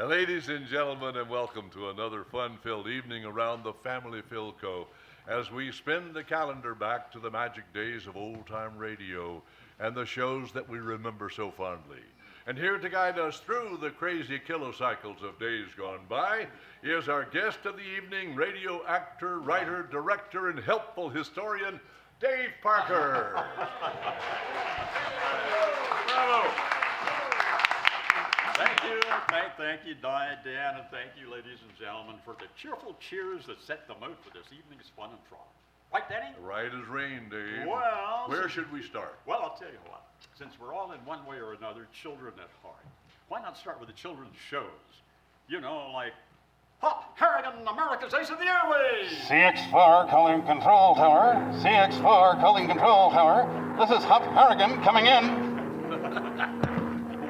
Ladies and gentlemen, and welcome to another fun-filled evening around the Family Philco as we spin the calendar back to the magic days of old-time radio and the shows that we remember so fondly. And here to guide us through the crazy kilocycles of days gone by is our guest of the evening, radio actor, writer, director, and helpful historian, Dave Parker. Bravo. Thank you, thank you, Dan, and thank you, ladies and gentlemen, for the cheerful cheers that set the mood for this evening's fun and frolic. Right, Danny? Right as rain, Dave. Well, where should we start? Well, I'll tell you what. Since we're all in one way or another children at heart, why not start with the children's shows? You know, like Hop Harrigan, America's Ace of the Airways! CX4 calling control tower. CX4 calling control tower. This is Hop Harrigan coming in.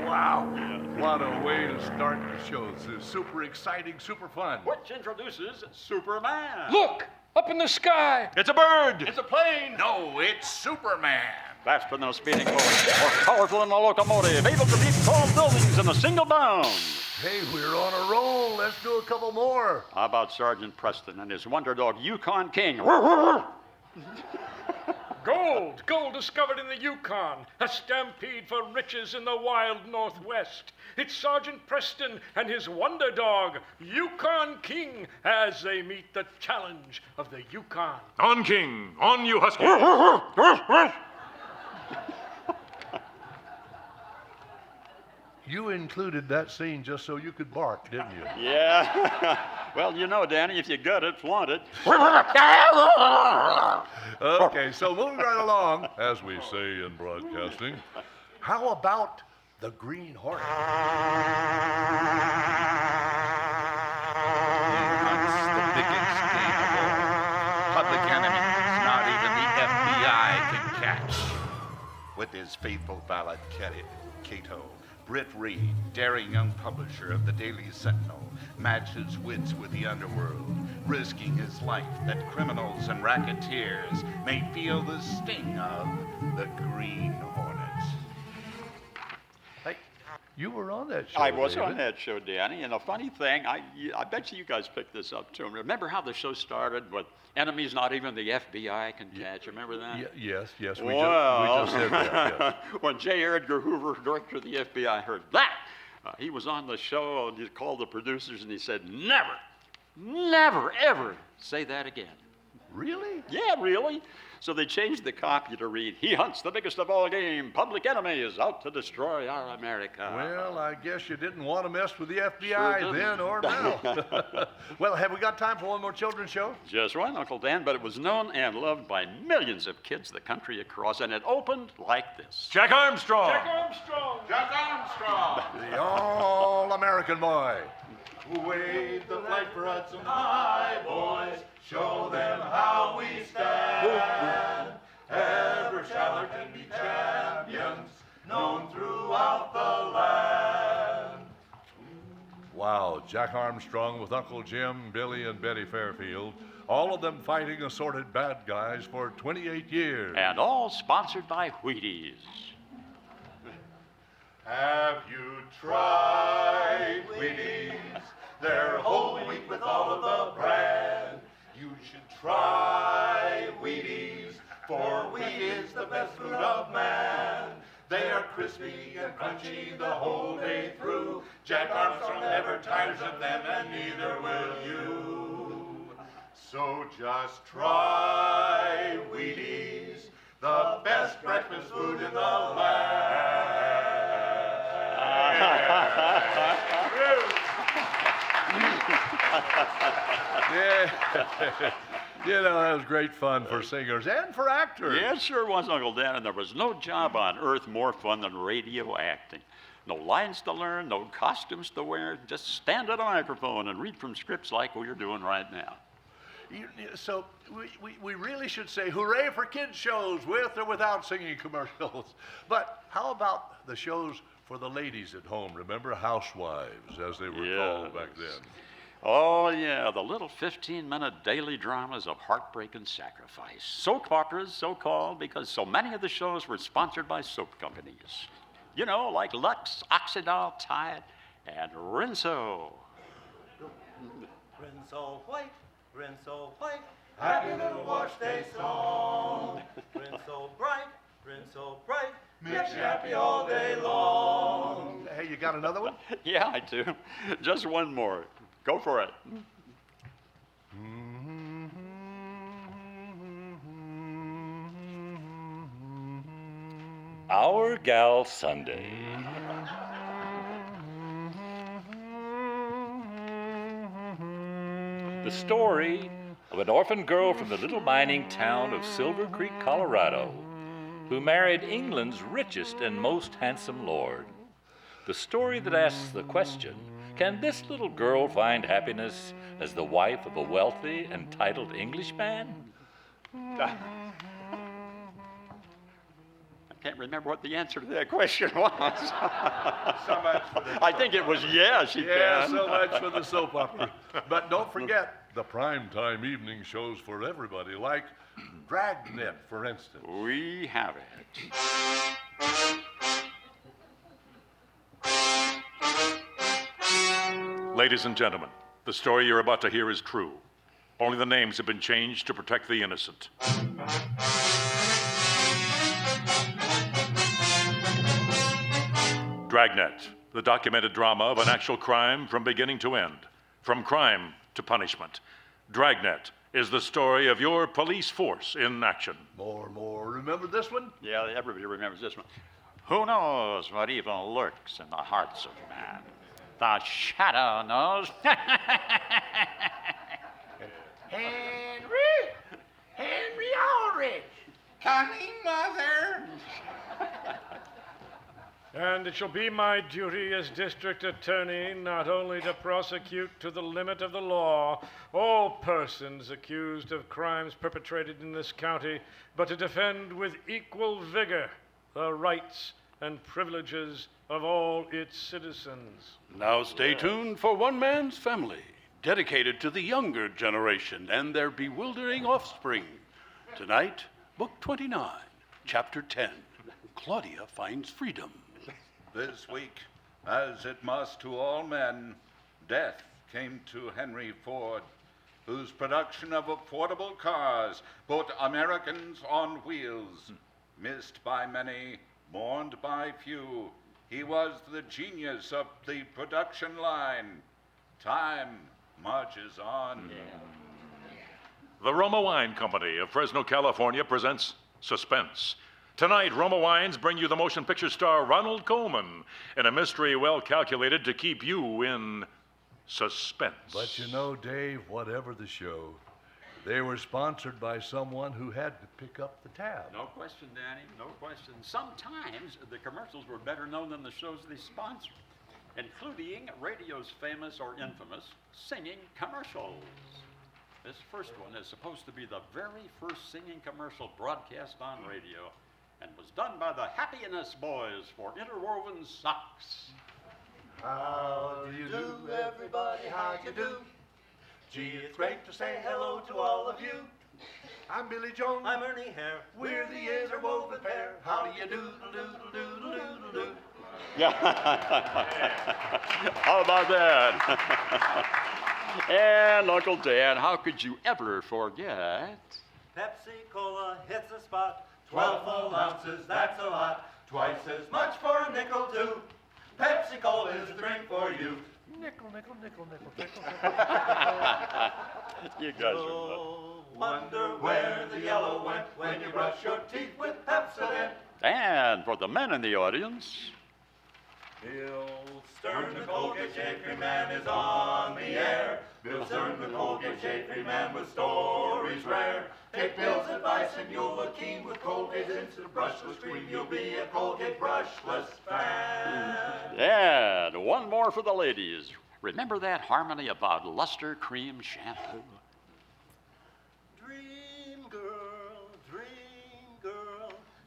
Wow. What a way to start the show. This is super exciting, super fun. Which introduces Superman. Look! Up in the sky! It's a bird! It's a plane! No, it's Superman. Faster than a speeding bullet, more powerful than a locomotive, able to leap tall buildings in a single bound. Hey, we're on a roll. Let's do a couple more. How about Sergeant Preston and his wonder dog, Yukon King? Gold discovered in the Yukon, a stampede for riches in the wild Northwest. It's Sergeant Preston and his wonder dog, Yukon King, as they meet the challenge of the Yukon. On, King! On, you husky! You included that scene just so you could bark, didn't you? Yeah. Well, you know, Danny, if you got it, flaunt it. Okay, so moving right along, as we say in broadcasting, how about the Green Hornets? He hunts the biggest game of all. Public enemies not even the FBI can catch. With his faithful valet, Cato, Britt Reed, daring young publisher of the Daily Sentinel, matches wits with the underworld, risking his life that criminals and racketeers may feel the sting of the Green Hornets. Hey, you were on that show, I was David. on that show, Danny, and a funny thing, I bet you guys picked this up too. Remember how the show started with enemies not even the FBI can catch? Remember that? Yes, we just said that. Yes. When J. Edgar Hoover, director of the FBI, heard that, he was on the show and he called the producers and he said, never, ever say that again. Really? Yeah, really. So they changed the copy to read, he hunts the biggest of all game, public enemy is out to destroy our America. Well, I guess you didn't want to mess with the FBI Sure then or now. Well, have we got time for one more children's show? Just one, Uncle Dan, but it was known and loved by millions of kids the country across, and it opened like this. Jack Armstrong! Jack Armstrong! Jack Armstrong! The all-American boy. Wave the flag for Hudson High, boys. Show them how we stand. Ever shall our team be champions, known throughout the land. Wow, Jack Armstrong with Uncle Jim, Billy, and Betty Fairfield, all of them fighting assorted bad guys for 28 years. And all sponsored by Wheaties. Have you tried Wheaties? They're whole wheat with all of the bran. You should try Wheaties, for wheat is the best food of man. They are crispy and crunchy the whole day through. Jack Armstrong never tires of them, and neither will you. So just try Wheaties, the best breakfast food in the land. Yeah. You know, that was great fun for singers and for actors. Yeah, it sure was, Uncle Dan, and there was no job on earth more fun than radio acting. No lines to learn, no costumes to wear, just stand at a microphone and read from scripts like we're doing right now. So we really should say hooray for kids shows with or without singing commercials. But how about the shows for the ladies at home? Remember Housewives, as they were called back then. Oh, yeah, the little 15-minute daily dramas of heartbreak and sacrifice. Soap operas, so-called, because so many of the shows were sponsored by soap companies. You know, like Lux, Oxydol, Tide, And Rinso. Rinso white, Rinso white, happy little wash day song. Rinso bright, makes you happy all day long. Hey, you got another one? Yeah, I do. Just one more. Go for it. Our Gal Sunday. The story of an orphan girl from the little mining town of Silver Creek, Colorado, who married England's richest and most handsome lord. The story that asks the question, can this little girl find happiness as the wife of a wealthy and titled Englishman? I can't remember what the answer to that question was. So much for the I think it was yes, you Yeah, can. so much for the soap opera. But don't forget the primetime evening shows for everybody, like Dragnet, for instance. We have it. Ladies and gentlemen, the story you're about to hear is true. Only the names have been changed to protect the innocent. Dragnet, the documented drama of an actual crime from beginning to end, from crime to punishment. Dragnet is the story of your police force in action. More. Remember this one? Yeah, everybody remembers this one. Who knows what evil lurks in the hearts of man? The shadow knows. Henry Ulrich, coming, mother. And it shall be my duty as district attorney not only to prosecute to the limit of the law all persons accused of crimes perpetrated in this county, but to defend with equal vigor the rights and privileges of all its citizens. Now stay tuned for One Man's Family, dedicated to the younger generation and their bewildering offspring. Tonight, Book 29, Chapter 10, Claudia Finds Freedom. This week, as it must to all men, death came to Henry Ford, whose production of affordable cars put Americans on wheels. Missed by many, mourned by few, he was the genius of the production line. Time marches on. The Roma Wine Company of Fresno, California presents Suspense. Tonight, Roma Wines bring you the motion picture star Ronald Colman in a mystery well calculated to keep you in suspense. But you know, Dave, whatever the show, they were sponsored by someone who had to pick up the tab. No question, Danny, no question. Sometimes the commercials were better known than the shows they sponsored, including radio's famous or infamous singing commercials. This first one is supposed to be the very first singing commercial broadcast on radio, and was done by the Happiness Boys for Interwoven Socks. How do you do, everybody? How do you do? Gee, it's great to say hello to all of you. I'm Billy Jones. I'm Ernie Hare. We're the interwoven pair. How do you do, do? Yeah. How about that? And Uncle Dan, how could you ever forget? Pepsi Cola hits the spot. 12 full ounces, that's a lot. Twice as much for a nickel, too. Pepsi Cola is the drink for you. Nickel. You guys are Oh, wonder where the yellow went when you brush your teeth with Pepsodent. And for the men in the audience, Bill Stern, the Colgate Shapery Man, is on the air. Bill Stern, the Colgate Shapery Man, with stories rare. Take Bill's advice and you'll look keen with Colgate's instant brushless cream. You'll be a Colgate brushless fan. and one more for the ladies. Remember that harmony about luster cream shampoo? Dream girl,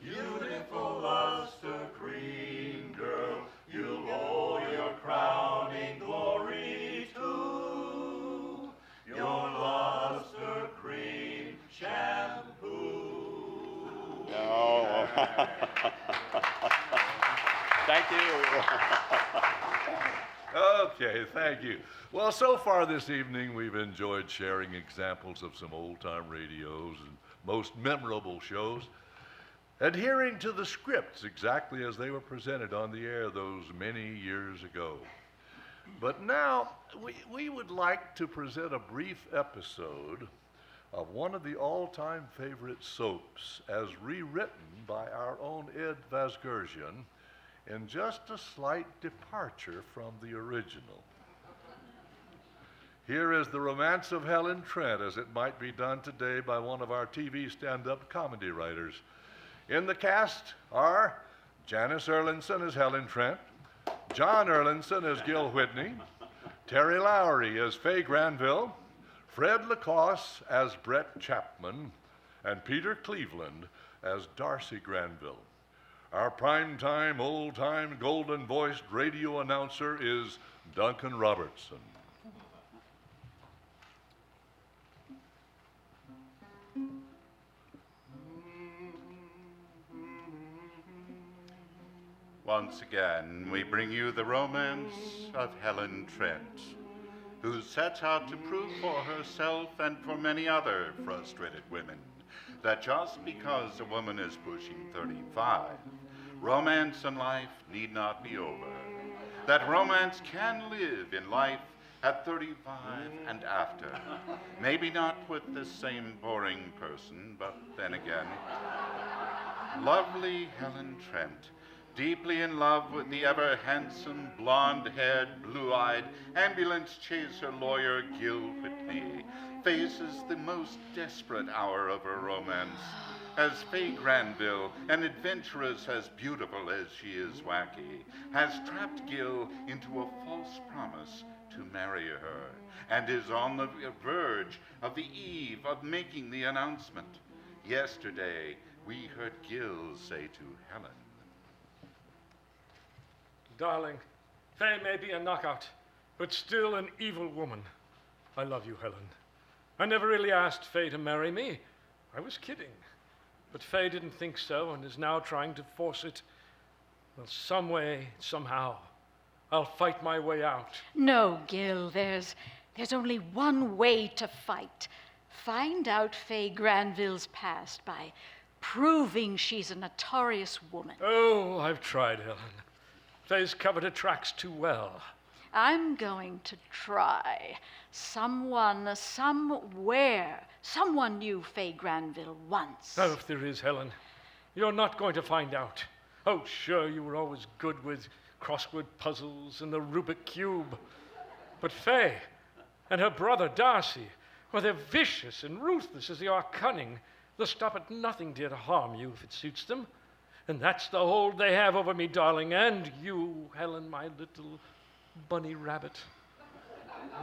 beautiful luster cream girl. You'll owe your crowning glory to your luster cream shampoo. Oh. Thank you. Okay, thank you. Well, so far this evening, we've enjoyed sharing examples of some old-time radios and most memorable shows, adhering to the scripts exactly as they were presented on the air those many years ago. But now, we would like to present a brief episode of one of the all-time favorite soaps as rewritten by our own Ed Vasgersian in just a slight departure from the original. Here is the romance of Helen Trent as it might be done today by one of our TV stand-up comedy writers. In the cast are Janice Erlinson as Helen Trent, John Erlinson as Gil Whitney, Terry Lowry as Faye Granville, Fred Lacoste as Brett Chapman, and Peter Cleveland as Darcy Granville. Our prime-time, old-time, golden-voiced radio announcer is Duncan Robertson. Once again, we bring you the romance of Helen Trent, who sets out to prove for herself and for many other frustrated women that just because a woman is pushing 35, romance in life need not be over. That romance can live in life at 35 and after. Maybe not with the same boring person, but then again, lovely Helen Trent, deeply in love with the ever-handsome, blonde-haired, blue-eyed, ambulance chaser lawyer Gil Whitney, faces the most desperate hour of her romance as Faye Granville, an adventuress as beautiful as she is wacky, has trapped Gil into a false promise to marry her and is on the verge of the eve of making the announcement. Yesterday, we heard Gil say to Helen, Darling, Faye may be a knockout, but still an evil woman. I love you, Helen. I never really asked Faye to marry me. I was kidding. But Faye didn't think so and is now trying to force it. Well, some way, somehow, I'll fight my way out. No, Gil, there's only one way to fight. Find out Faye Granville's past by proving she's a notorious woman. Oh, I've tried, Helen. Faye's covered her tracks too well. I'm going to try. Someone, somewhere, someone knew Faye Granville once. Oh, if there is, Helen, you're not going to find out. Oh, sure, you were always good with crossword puzzles and the Rubik Cube. But Faye and her brother Darcy, well, they're vicious and ruthless as they are cunning. They'll stop at nothing, dear, to harm you if it suits them. And that's the hold they have over me, darling, and you, Helen, my little bunny rabbit.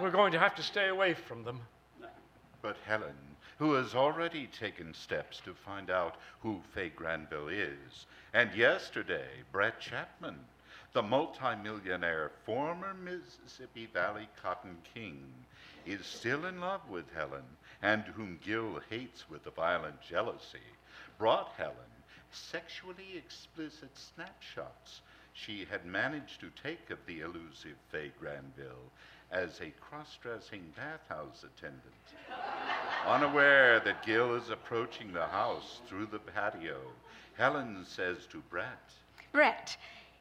We're going to have to stay away from them. but Helen, who has already taken steps to find out who Faye Granville is. And yesterday, Brett Chapman, the multimillionaire former Mississippi Valley Cotton King, is still in love with Helen, and whom Gil hates with a violent jealousy, brought Helen sexually explicit snapshots she had managed to take of the elusive Faye Granville as a cross-dressing bathhouse attendant. Unaware that Gil is approaching the house through the patio, Helen says to Brett,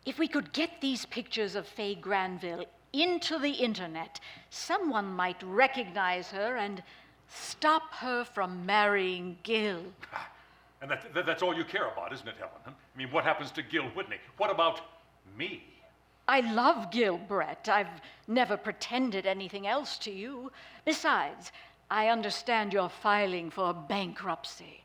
if we could get these pictures of Faye Granville into the internet, someone might recognize her and stop her from marrying Gil. And that's all you care about, isn't it, Helen? I mean, what happens to Gil Whitney? What about me? I love Gil, Brett. I've never pretended anything else to you. Besides, I understand you're filing for bankruptcy.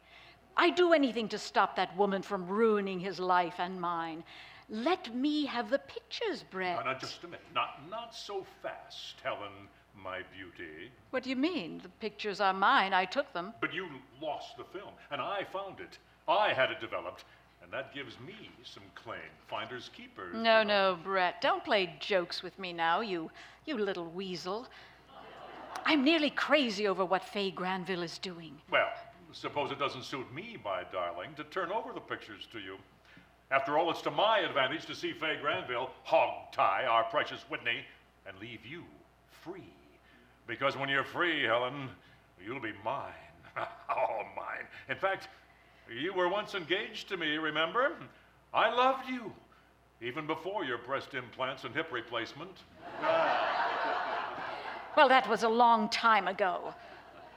I'd do anything to stop that woman from ruining his life and mine. Let me have the pictures, Brett. Now, just a minute. Not so fast, Helen, my beauty. What do you mean? The pictures are mine. I took them. But you lost the film, and I found it. I had it developed, and that gives me some claim. Finders keepers. No, Brett. Don't play jokes with me now, you little weasel. I'm nearly crazy over what Faye Granville is doing. Well, suppose it doesn't suit me, my darling, to turn over the pictures to you. After all, it's to my advantage to see Faye Granville hog-tie our precious Whitney and leave you free. Because when you're free, Helen, you'll be mine. Oh, mine. In fact, you were once engaged to me, remember? I loved you, even before your breast implants and hip replacement. Well, that was a long time ago.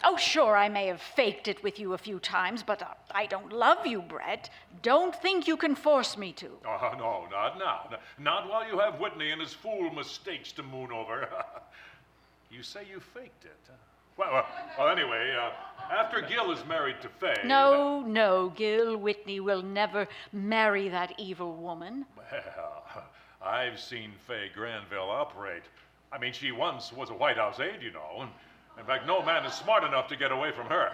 Oh, sure, I may have faked it with you a few times, but I don't love you, Brett. Don't think you can force me to. Oh, no, not now. Not while you have Whitney and his fool mistakes to moon over. You say you faked it. Well, anyway, after Gil is married to Fay... No, Gil. Whitney will never marry that evil woman. Well, I've seen Fay Granville operate. I mean, she once was a White House aide, you know. And in fact, no man is smart enough to get away from her,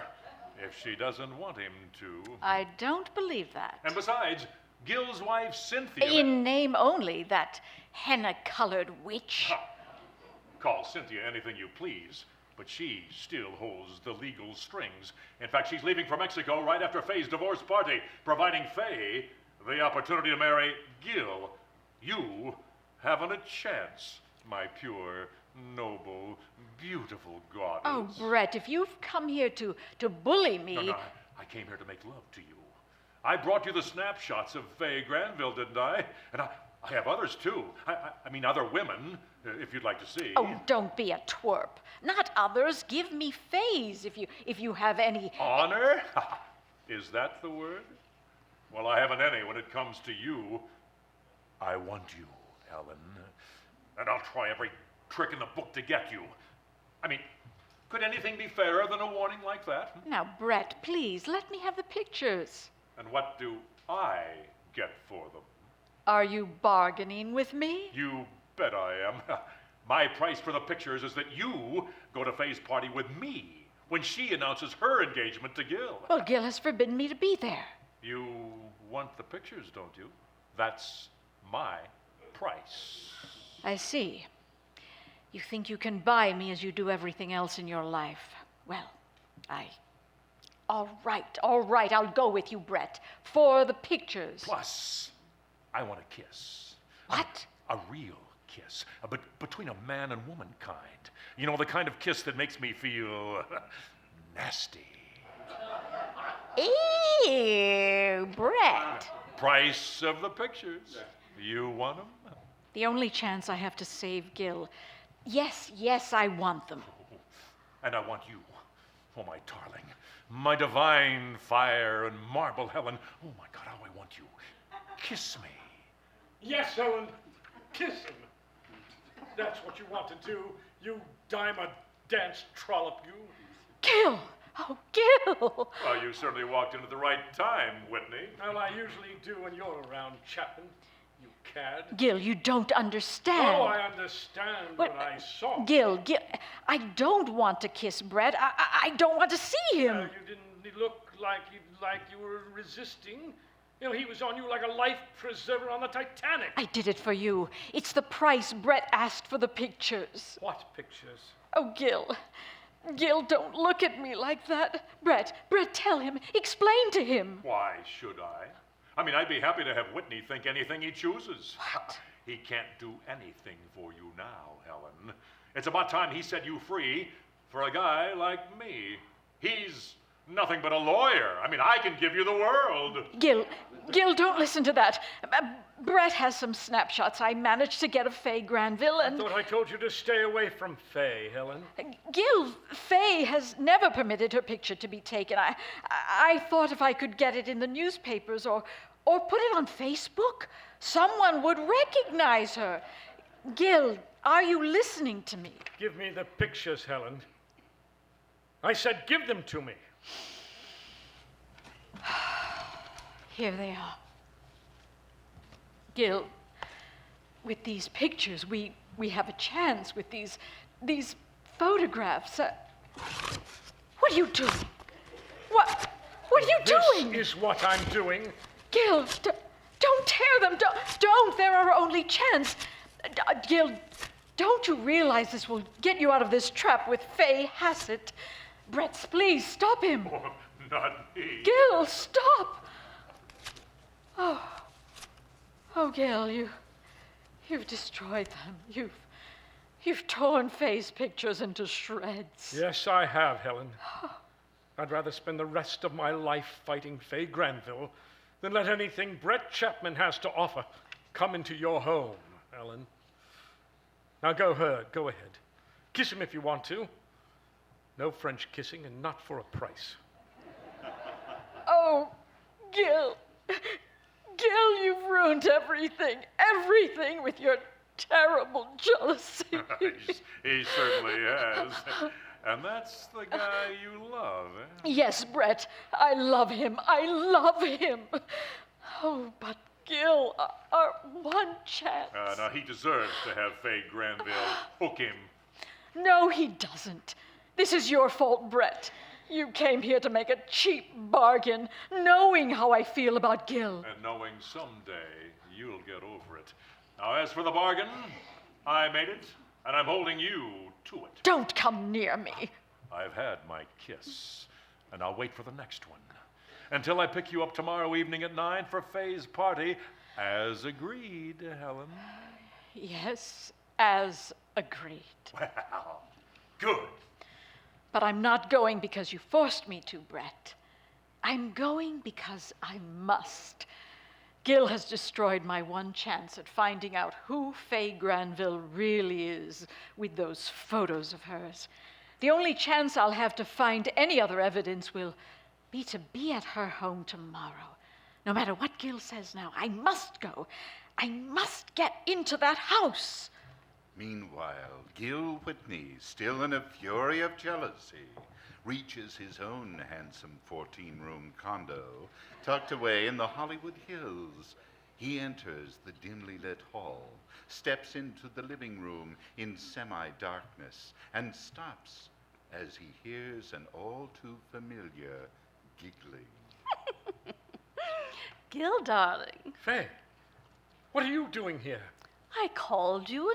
if she doesn't want him to. I don't believe that. And besides, Gil's wife, Cynthia... In name only, that henna-colored witch. Call Cynthia anything you please, but she still holds the legal strings. In fact, she's leaving for Mexico right after Fay's divorce party, providing Fay the opportunity to marry Gil. You haven't a chance, my pure, noble, beautiful goddess. Oh, Brett, if you've come here to bully me... No, I came here to make love to you. I brought you the snapshots of Fay Granville, didn't I? And I have others, too. I mean, other women, if you'd like to see. Oh, don't be a twerp. Not others. Give me Fay's if you have any... Honor? Is that the word? Well, I haven't any when it comes to you. I want you, Helen. And I'll try every trick in the book to get you. I mean, could anything be fairer than a warning like that? Now, Brett, please, let me have the pictures. And what do I get for them? Are you bargaining with me? You bet I am. My price for the pictures is that you go to Fay's party with me when she announces her engagement to Gil. Well, Gil has forbidden me to be there. You want the pictures, don't you? That's my price. I see. You think you can buy me as you do everything else in your life. Well, all right, I'll go with you, Brett, for the pictures. Plus, I want a kiss. What? A real kiss, but between a man and womankind. You know, the kind of kiss that makes me feel nasty. Ew, Brett. Price of the pictures. You want them? The only chance I have to save Gil. Yes, I want them. And I want you, oh my darling, my divine fire and marble Helen. Oh my God, how I want you. Kiss me. Yes, Helen, kiss him. That's what you want to do, you dime-a-dance trollop, you. Gil! Oh, Gil! Well, you certainly walked in at the right time, Whitney. Well, I usually do when you're around, Chapman, you cad. Gil, you don't understand. Oh, I understand what I saw. Gil, I don't want to kiss Brett. I don't want to see him. You didn't look like you were resisting. You know, he was on you like a life preserver on the Titanic. I did it for you. It's the price Brett asked for the pictures. What pictures? Oh, Gil, don't look at me like that. Brett, tell him. Explain to him. Why should I? I mean, I'd be happy to have Whitney think anything he chooses. What? He can't do anything for you now, Helen. It's about time he set you free for a guy like me. He's nothing but a lawyer. I mean, I can give you the world. Gil, don't listen to that. Brett has some snapshots I managed to get of Fay Granville, and... I thought I told you to stay away from Fay, Helen. Gil, Fay has never permitted her picture to be taken. I thought if I could get it in the newspapers or put it on Facebook, someone would recognize her. Gil, are you listening to me? Give me the pictures, Helen. I said give them to me. Here they are. Gil, with these pictures, we have a chance with these photographs. What are you doing? What are you doing? This is what I'm doing. Gil, don't tear them. Don't. They're our only chance. Gil, don't you realize this will get you out of this trap with Fay Hassett? Brett, please, stop him. Oh, not me. Gil, stop. Oh, Gil, you've destroyed them. You've torn Faye's pictures into shreds. Yes, I have, Helen. I'd rather spend the rest of my life fighting Faye Granville than let anything Brett Chapman has to offer come into your home, Helen. Now go ahead. Kiss him if you want to. No French kissing and not for a price. Oh, Gil. Gil, you've ruined everything with your terrible jealousy. he certainly has. And that's the guy you love, eh? Yes, Brett, I love him. Oh, but Gil, our one chance. Now, he deserves to have Faye Granville hook him. No, he doesn't. This is your fault, Brett. You came here to make a cheap bargain, knowing how I feel about Gil. And knowing someday you'll get over it. Now, as for the bargain, I made it, and I'm holding you to it. Don't come near me. I've had my kiss, and I'll wait for the next one. Until I pick you up tomorrow evening at 9 for Faye's party, as agreed, Helen. Yes, as agreed. Well, good. But I'm not going because you forced me to, Brett. I'm going because I must. Gil has destroyed my one chance at finding out who Faye Granville really is with those photos of hers. The only chance I'll have to find any other evidence will be to be at her home tomorrow. No matter what Gil says now, I must go. I must get into that house. Meanwhile, Gil Whitney, still in a fury of jealousy, reaches his own handsome 14-room condo tucked away in the Hollywood Hills. He enters the dimly lit hall, steps into the living room in semi-darkness, and stops as he hears an all-too-familiar giggling. Gil, darling. Faye, what are you doing here? I called you,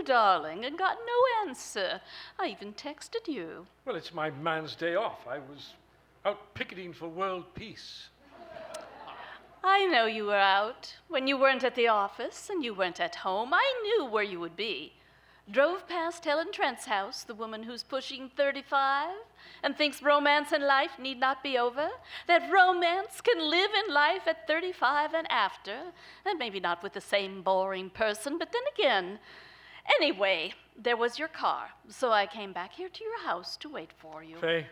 darling, and got no answer. I even texted you. Well, it's my man's day off. I was out picketing for world peace. I know you were out. When you weren't at the office and you weren't at home, I knew where you would be. Drove past Helen Trent's house, the woman who's pushing 35 and thinks romance in life need not be over, that romance can live in life at 35 and after, and maybe not with the same boring person, but then again. Anyway, there was your car, so I came back here to your house to wait for you. Faye,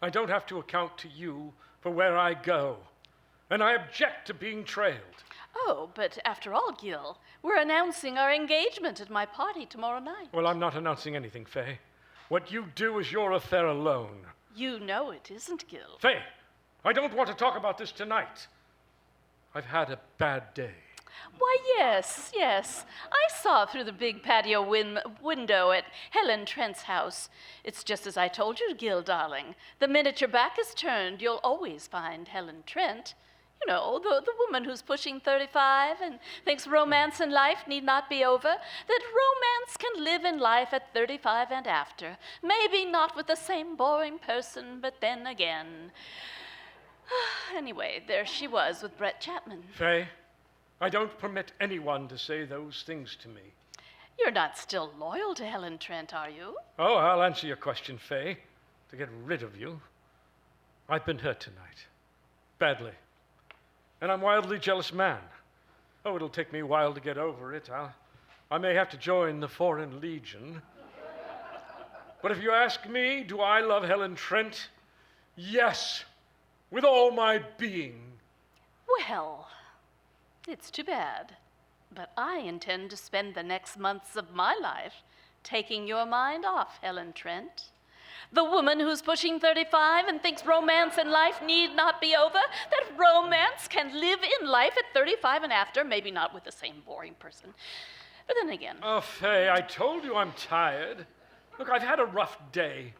I don't have to account to you for where I go, and I object to being trailed. Oh, but after all, Gil, we're announcing our engagement at my party tomorrow night. Well, I'm not announcing anything, Faye. What you do is your affair alone. You know it isn't, Gil. Faye, I don't want to talk about this tonight. I've had a bad day. Why, yes. I saw through the big patio window at Helen Trent's house. It's just as I told you, Gil, darling. The minute your back is turned, you'll always find Helen Trent. You know, the woman who's pushing 35 and thinks romance in life need not be over, that romance can live in life at 35 and after. Maybe not with the same boring person, but then again. Anyway, there she was with Brett Chapman. Faye, I don't permit anyone to say those things to me. You're not still loyal to Helen Trent, are you? Oh, I'll answer your question, Faye, to get rid of you. I've been hurt tonight. Badly. And I'm a wildly jealous man. Oh, it'll take me a while to get over it. I may have to join the Foreign Legion. But if you ask me, do I love Helen Trent? Yes, with all my being. Well, it's too bad. But I intend to spend the next months of my life taking your mind off Helen Trent. The woman who's pushing 35 and thinks romance in life need not be over, that romance can live in life at 35 and after, maybe not with the same boring person. But then again... Oh, Faye, I told you I'm tired. Look, I've had a rough day.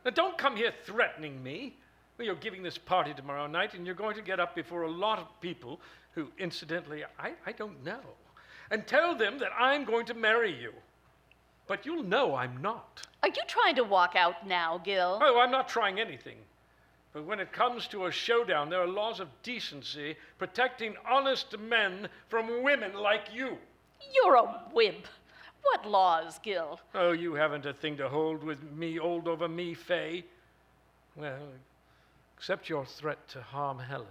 Now, don't come here threatening me. Well, you're giving this party tomorrow night, and you're going to get up before a lot of people who, incidentally, I don't know, and tell them that I'm going to marry you. But you'll know I'm not. Are you trying to walk out now, Gil? Oh, I'm not trying anything. But when it comes to a showdown, there are laws of decency protecting honest men from women like you. You're a wimp. What laws, Gil? Oh, you haven't a thing to hold with me, old over me, Fay. Well, except your threat to harm Helen.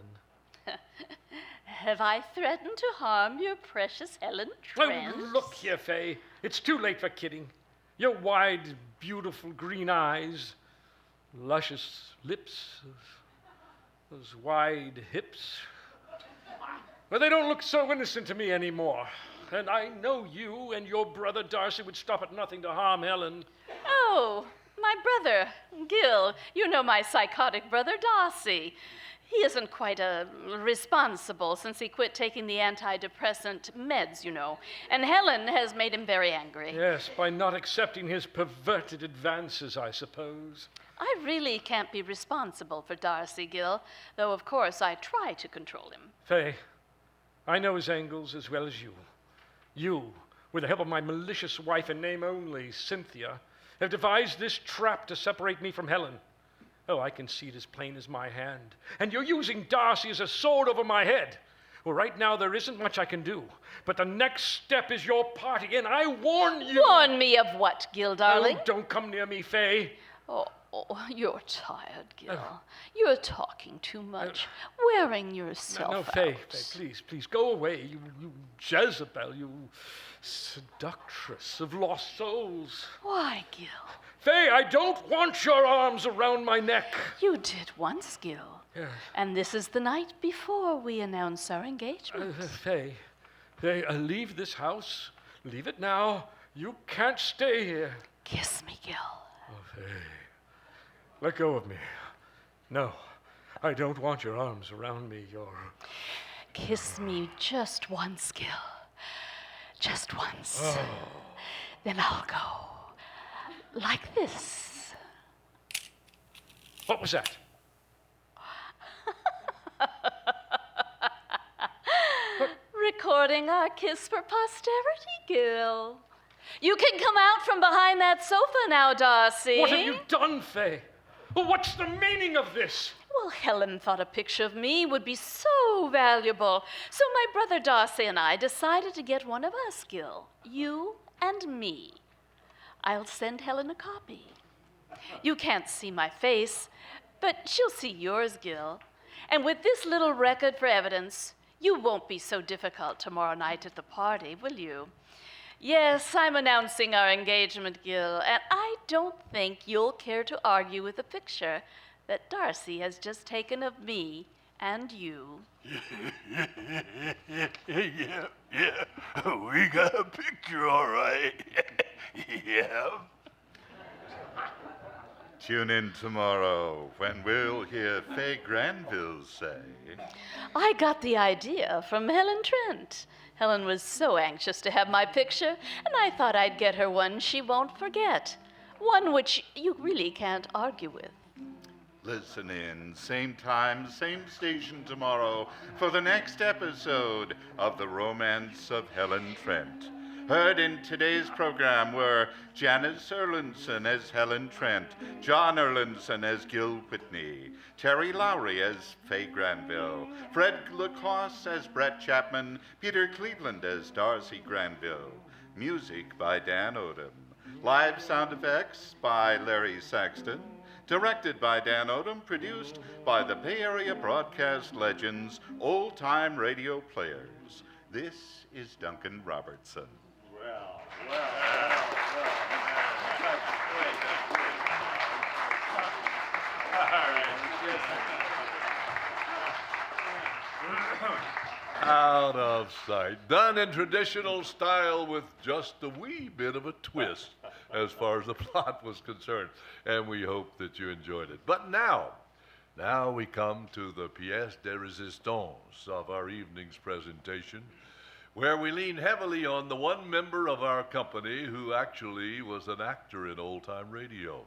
Have I threatened to harm your precious Helen Trent? Oh, look here, Fay. It's too late for kidding. Your wide, beautiful green eyes, luscious lips, those wide hips. Well, they don't look so innocent to me anymore. And I know you and your brother Darcy would stop at nothing to harm Helen. Oh, my brother, Gil. You know my psychotic brother Darcy. He isn't quite responsible since he quit taking the antidepressant meds, you know. And Helen has made him very angry. Yes, by not accepting his perverted advances, I suppose. I really can't be responsible for Darcy, Gil, though of course I try to control him. Fay, I know his angles as well as you. You, with the help of my malicious wife in name only, Cynthia, have devised this trap to separate me from Helen. Oh, I can see it as plain as my hand. And you're using Darcy as a sword over my head. Well, right now there isn't much I can do. But the next step is your party, and I warn you. Warn me of what, Gil, darling? Oh, don't come near me, Fay. Oh, you're tired, Gil. You're talking too much, wearing yourself No, out. Fay, please, go away. You Jezebel, you seductress of lost souls. Why, Gil? Fay, I don't want your arms around my neck. You did once, Gil. Yes. And this is the night before we announce our engagement. Fay, leave this house. Leave it now. You can't stay here. Kiss me, Gil. Oh, Fay. Let go of me. No, I don't want your arms around me. Kiss me just once, Gil. Just once. Oh. Then I'll go. Like this. What was that? Recording our kiss for posterity, Gil. You can come out from behind that sofa now, Darcy. What have you done, Fay? What's the meaning of this? Well, Helen thought a picture of me would be so valuable. So my brother Darcy and I decided to get one of us, Gil. You and me. I'll send Helen a copy. You can't see my face, but she'll see yours, Gil. And with this little record for evidence, you won't be so difficult tomorrow night at the party, will you? Yes, I'm announcing our engagement, Gil, and I don't think you'll care to argue with the picture that Darcy has just taken of me and you. Yeah, we got a picture, all right. Yeah. Tune in tomorrow when we'll hear Fay Granville say, I got the idea from Helen Trent. Helen was so anxious to have my picture, and I thought I'd get her one she won't forget. One which you really can't argue with. listen in, same time, same station tomorrow for the next episode of The Romance of Helen Trent. Heard in today's program were Janice Erlinson as Helen Trent, John Erlinson as Gil Whitney, Terry Lowry as Fay Granville, Fred Lacoste as Brett Chapman, Peter Cleveland as Darcy Granville. Music by Dan Odom. Live sound effects by Larry Saxton. Directed by Dan Odom, produced by the Bay Area broadcast legends, old-time radio players. This is Duncan Robertson. Well. Out of sight. Done in traditional style with just a wee bit of a twist as far as the plot was concerned. And we hope that you enjoyed it. But now we come to the pièce de résistance of our evening's presentation, where we lean heavily on the one member of our company who actually was an actor in old-time radio.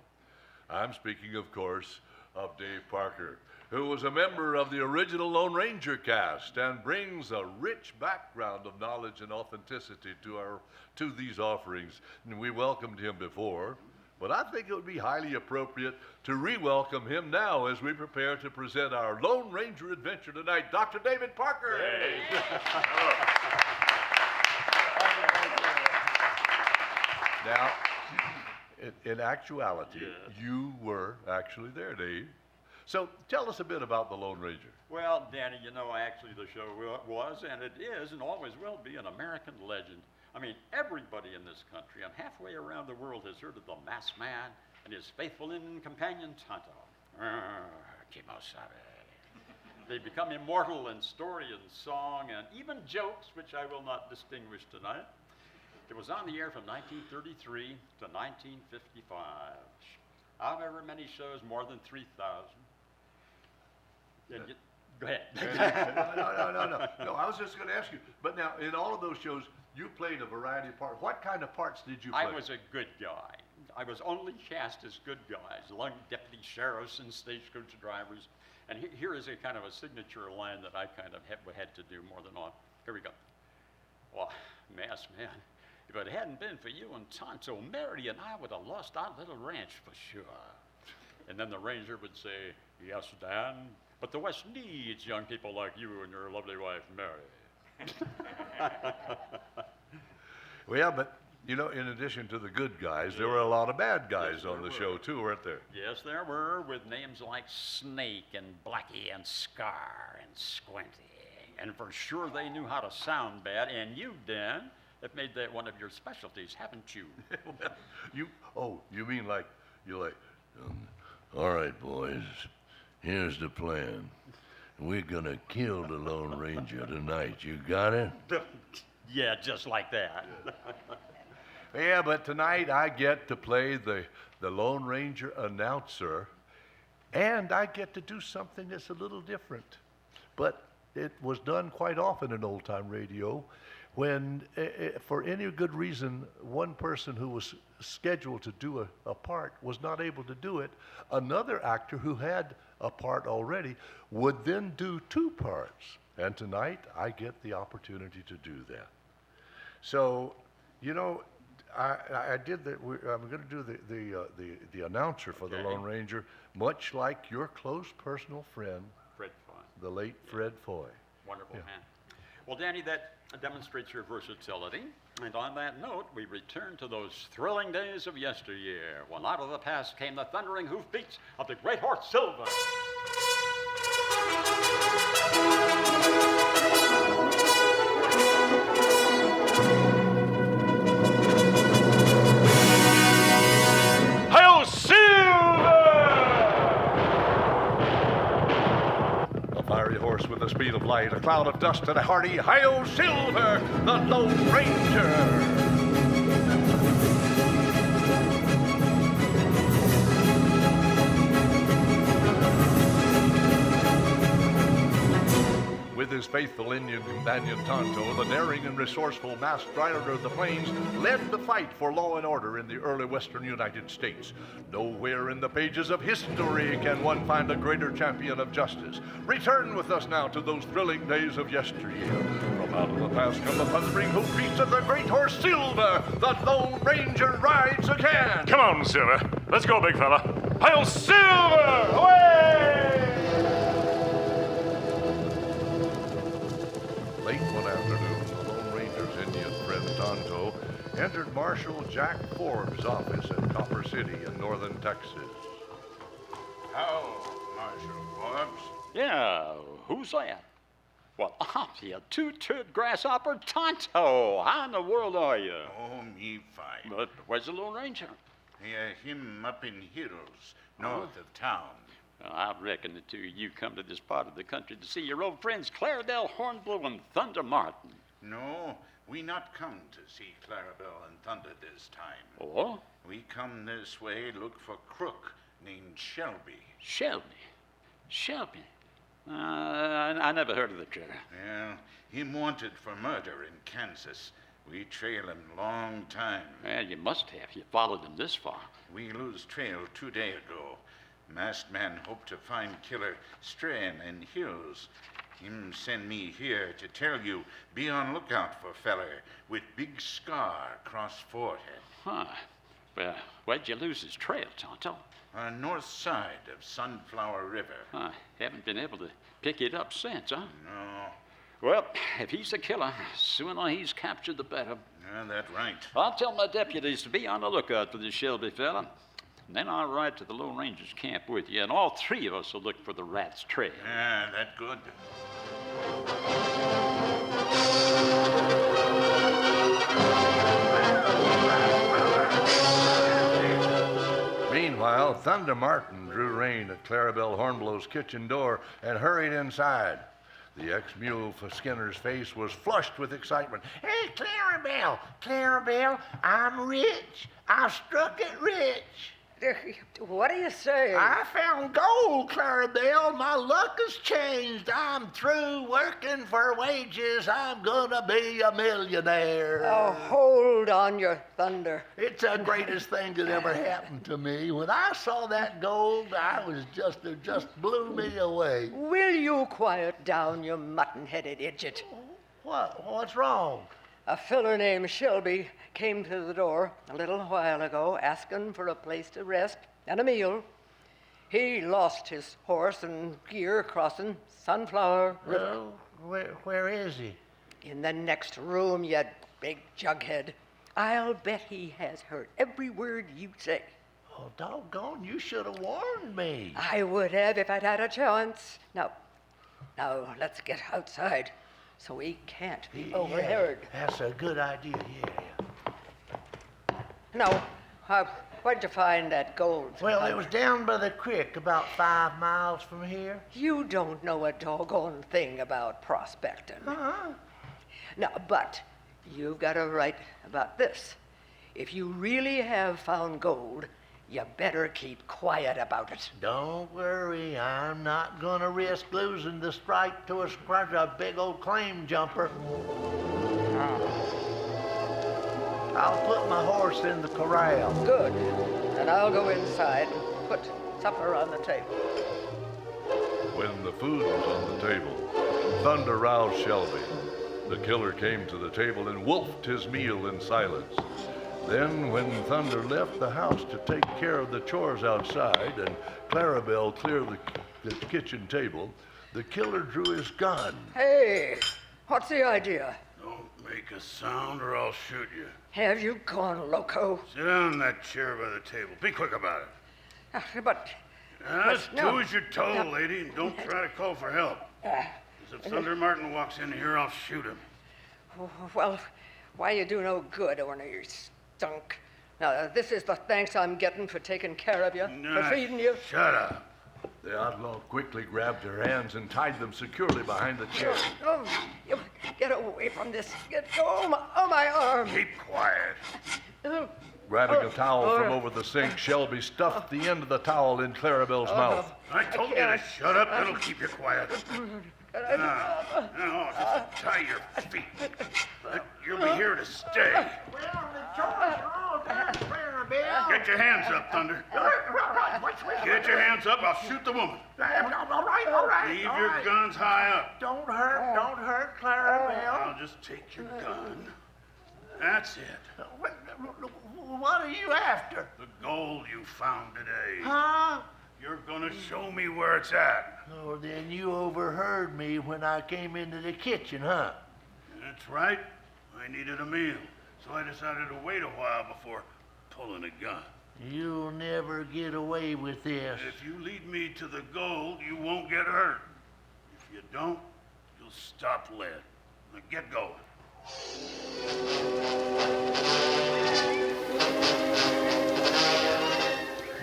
I'm speaking, of course, of Dave Parker, who was a member of the original Lone Ranger cast and brings a rich background of knowledge and authenticity to these offerings. And we welcomed him before, but I think it would be highly appropriate to re-welcome him now as we prepare to present our Lone Ranger adventure tonight. Dr. David Parker. Hey. Now, in actuality, you were actually there, Dave. So tell us a bit about the Lone Ranger. Well, Danny, you know, actually the show was, and it is, and always will be, an American legend. I mean, everybody in this country and halfway around the world has heard of the Masked Man and his faithful Indian companion, Tonto. Kimosabe. They become immortal in story and song and even jokes, which I will not distinguish tonight. It was on the air from 1933 to 1955. However many shows, more than 3,000. Go ahead. No, I was just going to ask you. But now, in all of those shows, you played a variety of parts. What kind of parts did you play? I was a good guy. I was only cast as good guys, lung deputy sheriffs and stagecoach drivers. And here is a kind of a signature line that I kind of had to do more than all. Here we go. Well, Masked Man, if it hadn't been for you and Tonto, Mary and I would have lost our little ranch for sure. And then the ranger would say, yes, Dan, but the West needs young people like you and your lovely wife, Mary. Well, yeah, but, you know, in addition to the good guys, there were a lot of bad guys on the show, too, weren't there? Yes, there were, with names like Snake and Blackie and Scar and Squinty. And for sure they knew how to sound bad, and you, Dan, have made that one of your specialties, haven't you? You mean like, all right, boys, here's the plan. We're gonna kill the Lone Ranger tonight. You got it? Yeah, just like that. Yeah, but tonight I get to play the Lone Ranger announcer, and I get to do something that's a little different. But it was done quite often in old-time radio when, for any good reason, one person who was scheduled to do a part was not able to do it. Another actor who had a part already would then do two parts. And tonight I get the opportunity to do that. So, you know, I did that. I'm going to do the announcer for the Lone Ranger, much like your close personal friend, Fred Foy. The late Fred Foy. Wonderful man. Well, Danny, that demonstrates your versatility. And on that note, we return to those thrilling days of yesteryear, when out of the past came the thundering hoofbeats of the great horse Silver. Hail Silver! A fiery horse with the speed of light, a cloud of dust, and a hearty "Hi-Yo Silver, the Lone Ranger!" With his faithful Indian companion Tonto, the daring and resourceful masked rider of the plains led the fight for law and order in the early western United States. Nowhere in the pages of history can one find a greater champion of justice. Return with us now to those thrilling days of yesteryear. From out of the past come the thundering hoofbeats of the great horse Silver. The Lone Ranger rides again. Come on, Silver. Let's go, big fella. Hail Silver! Away! Late one afternoon, the Lone Ranger's Indian friend Tonto entered Marshal Jack Forbes' office in Copper City in northern Texas. How, Marshal Forbes? Yeah, who's that? Well, I'm the two-tooed grasshopper Tonto. How in the world are you? Oh, me fine. But where's the Lone Ranger? Him up in hills, north of town. Well, I reckon the two of you come to this part of the country to see your old friends Clarabelle, Hornblow, and Thunder Martin. No, we not come to see Clarabelle and Thunder this time. Oh? We come this way look for crook named Shelby. Shelby? Shelby? I never heard of the critter. Well, him wanted for murder in Kansas. We trail him long time. Well, you must have. You followed him this far. We lose trail 2 days ago. Masked man hope to find killer straying in hills. Him send me here to tell you, be on lookout for feller with big scar across forehead. Huh. Well, where'd you lose his trail, Tonto? On north side of Sunflower River. I haven't been able to pick it up since, huh? No. Well, if he's the killer, sooner he's captured, the better. That's right. I'll tell my deputies to be on the lookout for this Shelby fella. And then I'll ride to the Lone Ranger's camp with you, and all three of us will look for the rat's trail. That's good. Meanwhile, Thunder Martin drew rein at Clarabelle Hornblow's kitchen door and hurried inside. The ex-mule for Skinner's face was flushed with excitement. Hey, Clarabelle, I'm rich. I struck it rich. What do you say? I found gold, Clarabelle. My luck has changed. I'm through working for wages. I'm gonna be a millionaire. Oh, hold on your thunder. It's the greatest thing that ever happened to me. When I saw that gold, it just blew me away. Will you quiet down, you mutton-headed idiot? What's wrong? A filler named Shelby came to the door a little while ago asking for a place to rest and a meal. He lost his horse and gear crossing Sunflower River. Where is he? In the next room, you big jughead. I'll bet he has heard every word you say. Oh, doggone, you should have warned me. I would have if I'd had a chance. Now, let's get outside so we can't be overheard. That's a good idea, Now, where'd you find that gold? Well, it was down by the creek, about 5 miles from here. You don't know a doggone thing about prospecting. Now, but you've got a right about this. If you really have found gold, you better keep quiet about it. Don't worry, I'm not gonna risk losing the strike to a big old claim jumper. I'll put my horse in the corral. Good. And I'll go inside and put supper on the table. When the food was on the table, Thunder roused Shelby. The killer came to the table and wolfed his meal in silence. Then, when Thunder left the house to take care of the chores outside and Clarabelle cleared the kitchen table, the killer drew his gun. Hey, what's the idea? Don't make a sound or I'll shoot you. Have you gone loco? Sit down in that chair by the table. Be quick about it. But do as you're told, lady, and don't try to call for help. 'Cause if Thunder Martin walks in here, I'll shoot him. Well, why you do no good, Orner, you stunk. Now, this is the thanks I'm getting for taking care of you, for feeding you. Shut up. The outlaw quickly grabbed her hands and tied them securely behind the chair. Oh, you get away from this. My arm. Keep quiet. Grabbing a towel from over the sink, Shelby stuffed the end of the towel in Clarabelle's mouth. I told you to shut up. That'll keep you quiet. Now, just tie your feet. You'll be here to stay. Well, the chores are all done, Clarabelle. Get your hands up, Thunder. Get your hands up. I'll shoot the woman. All right. Leave your guns high up. Don't hurt, Clarabelle. I'll just take your gun. That's it. What are you after? The gold you found today. Huh? You're gonna show me where it's at. Oh, then you overheard me when I came into the kitchen, huh? That's right. I needed a meal, so I decided to wait a while before pulling a gun. You'll never get away with this. If you lead me to the gold, you won't get hurt. If you don't, you'll stop lead. Now get going.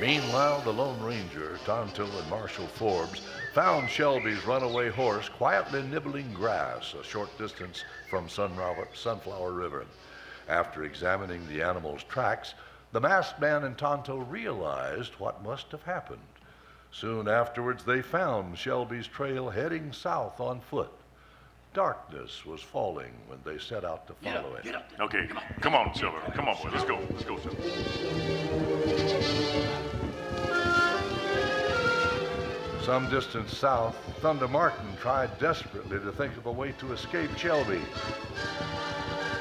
Meanwhile, the Lone Ranger, Tonto, and Marshal Forbes found Shelby's runaway horse quietly nibbling grass a short distance from Sunflower River. After examining the animal's tracks, the masked man and Tonto realized what must have happened. Soon afterwards, they found Shelby's trail heading south on foot. Darkness was falling when they set out to follow it. Okay, come on, Silver. Come on, boy. Let's go. Let's go, Silver. Some distance south, Thunder Martin tried desperately to think of a way to escape Shelby.